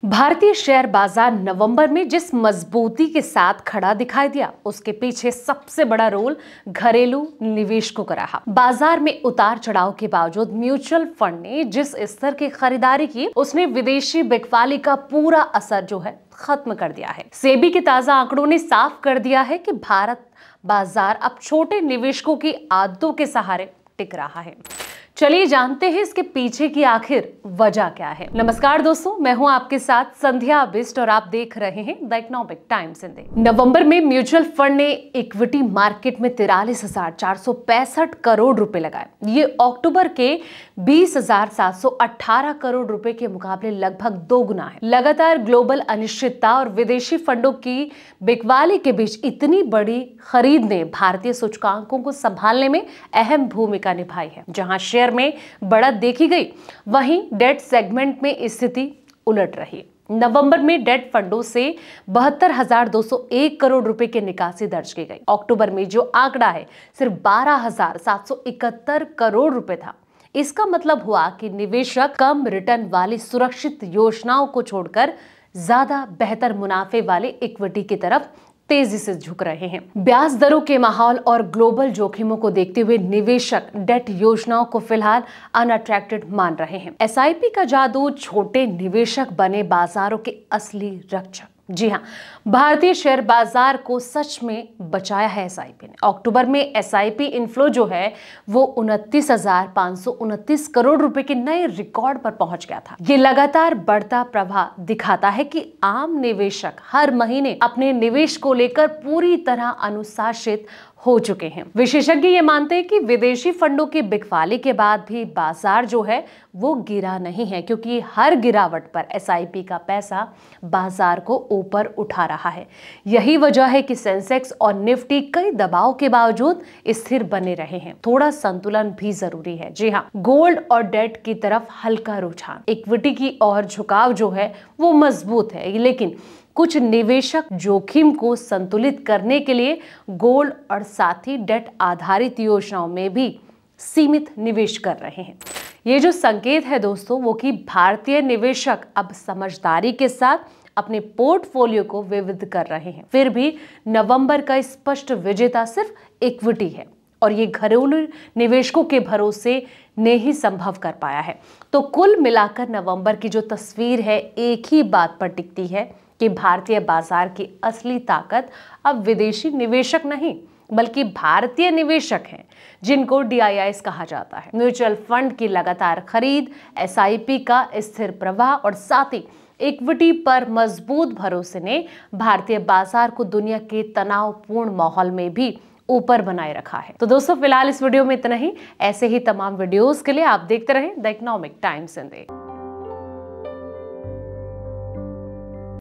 भारतीय शेयर बाजार नवंबर में जिस मजबूती के साथ खड़ा दिखाई दिया, उसके पीछे सबसे बड़ा रोल घरेलू निवेशकों का रहा। बाजार में उतार चढ़ाव के बावजूद म्यूचुअल फंड ने जिस स्तर की खरीदारी की, उसने विदेशी बिकवाली का पूरा असर जो है खत्म कर दिया है। सेबी के ताजा आंकड़ों ने साफ कर दिया है कि भारत बाजार अब छोटे निवेशकों की आदतों के सहारे टिक रहा है। चलिए जानते हैं इसके पीछे की आखिर वजह क्या है। नमस्कार दोस्तों, मैं हूं आपके साथ संध्या बिस्ट और आप देख रहे हैं द इकोनॉमिक टाइम्स हिंदी। नवंबर में म्यूचुअल फंड ने इक्विटी मार्केट में 43,465 करोड़ रुपए लगाए। ये अक्टूबर के 20,718 करोड़ रुपए के मुकाबले लगभग 2 गुना है। लगातार ग्लोबल अनिश्चितता और विदेशी फंडों की बिकवाली के बीच इतनी बड़ी खरीद ने भारतीय सूचकांकों को संभालने में अहम भूमिका निभाई है। जहां शेयर में बढ़त देखी गई, वहीं डेट सेगमेंट में स्थिति उलट रही। नवंबर में डेट फंडों से 72,201 करोड़ रुपए की निकासी दर्ज की गई। अक्टूबर में जो आंकड़ा है सिर्फ 12,771 करोड़ रुपए था। इसका मतलब हुआ कि निवेशक कम रिटर्न वाली सुरक्षित योजनाओं को छोड़कर ज्यादा बेहतर मुनाफे वाले इक्विटी की तरफ तेजी से झुक रहे हैं। ब्याज दरों के माहौल और ग्लोबल जोखिमों को देखते हुए निवेशक डेट योजनाओं को फिलहाल अनअट्रैक्टिव मान रहे हैं। एसआईपी का जादू छोटे निवेशक बने बाजारों के असली रक्षक। जी हाँ, भारतीय शेयर बाजार को सच में बचाया है एसआईपी ने। अक्टूबर में एसआईपी इनफ्लो जो है वो 29,529 करोड़ रुपए के नए रिकॉर्ड पर पहुंच गया था। ये लगातार बढ़ता प्रवाह दिखाता है कि आम निवेशक हर महीने अपने निवेश को लेकर पूरी तरह अनुशासित हो चुके हैं। विशेषज्ञ ये मानते हैं कि विदेशी फंडों की बिकवाली के बाद भी बाजार जो है वो गिरा नहीं है, क्योंकि हर गिरावट पर एसआईपी का पैसा बाजार को ऊपर उठा रहा है। यही वजह है कि सेंसेक्स और निफ्टी कई दबाव के बावजूद स्थिर बने रहे हैं। थोड़ा संतुलन भी जरूरी है। जी हाँ, गोल्ड और डेट की तरफ हल्का रुझान, इक्विटी की ओर झुकाव जो है वो मजबूत है, लेकिन कुछ निवेशक जोखिम को संतुलित करने के लिए गोल्ड और साथ ही डेट आधारित योजनाओं में भी सीमित निवेश कर रहे हैं। ये जो संकेत है दोस्तों, वो कि भारतीय निवेशक अब समझदारी के साथ अपने पोर्टफोलियो को विविध कर रहे हैं। फिर भी नवंबर का स्पष्ट विजेता सिर्फ इक्विटी है और ये घरेलू निवेशकों के भरोसे ने ही संभव कर पाया है। तो कुल मिलाकर नवंबर की जो तस्वीर है एक ही बात पर टिकती है कि भारतीय बाजार की असली ताकत अब विदेशी निवेशक नहीं बल्कि भारतीय निवेशक हैं, जिनको डीआईआईस कहा जाता है। म्यूचुअल फंड की लगातार खरीद, एसआईपी का स्थिर प्रवाह और साथ ही इक्विटी पर मजबूत भरोसे ने भारतीय बाजार को दुनिया के तनावपूर्ण माहौल में भी ऊपर बनाए रखा है। तो दोस्तों, फिलहाल इस वीडियो में इतना ही। ऐसे ही तमाम वीडियोस के लिए आप देखते रहें द इकोनॉमिक टाइम्स हिंदी।